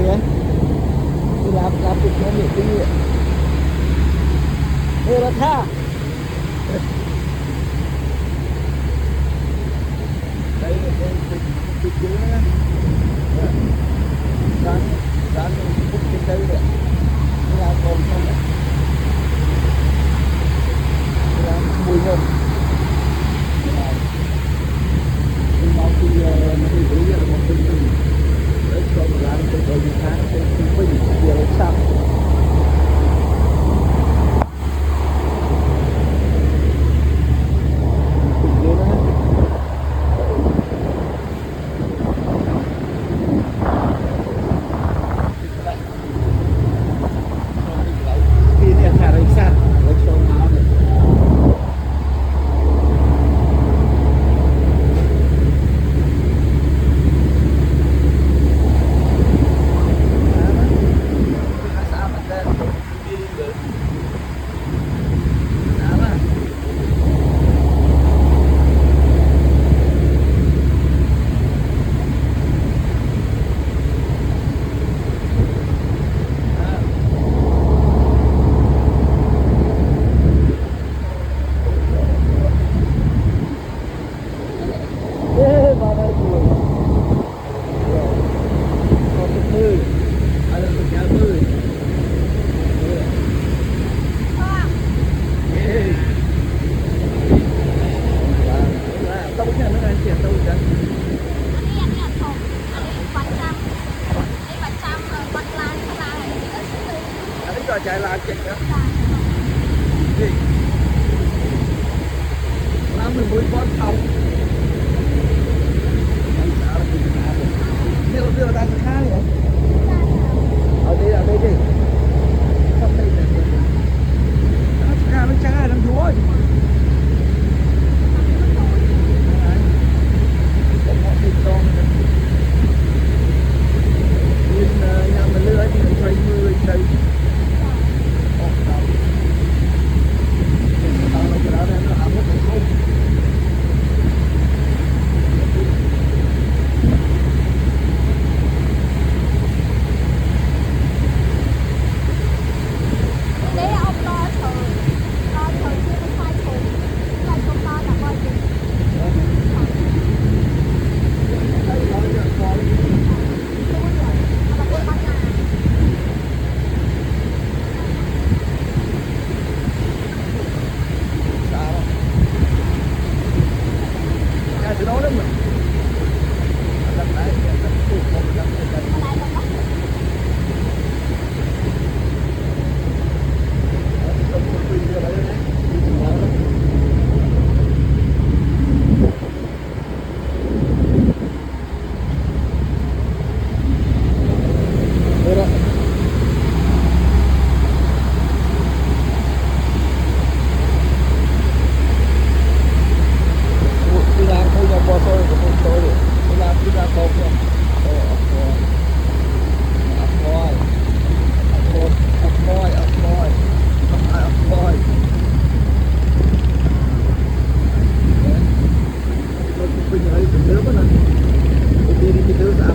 á, đi làm việc nó nhiều kinh nghiệm. Đây là tha. Đây là cái thịt dữ đó. Rán rán phút trên đây đấy, là còn không đấy, là mùi ngon. Nhưng mà khi nó bị đuối là một bình thường đấy, cho một lát cái thời gian tháng cái bình giờ lấy sao chạy làm chuyện đó gì làm mình muốn con không đưa ra cái khác vậy ở đây đi không đây nó cha nó chúa nhà mình lừa thì mình mưa đây Hãy subscribe cho kênh Ghiền Mì Gõ để không bỏ lỡ những video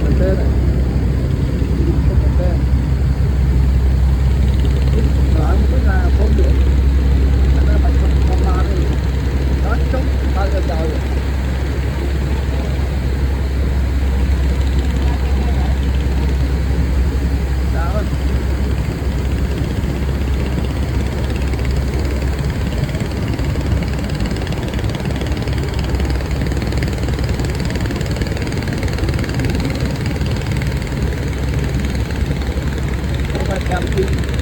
hấp dẫn.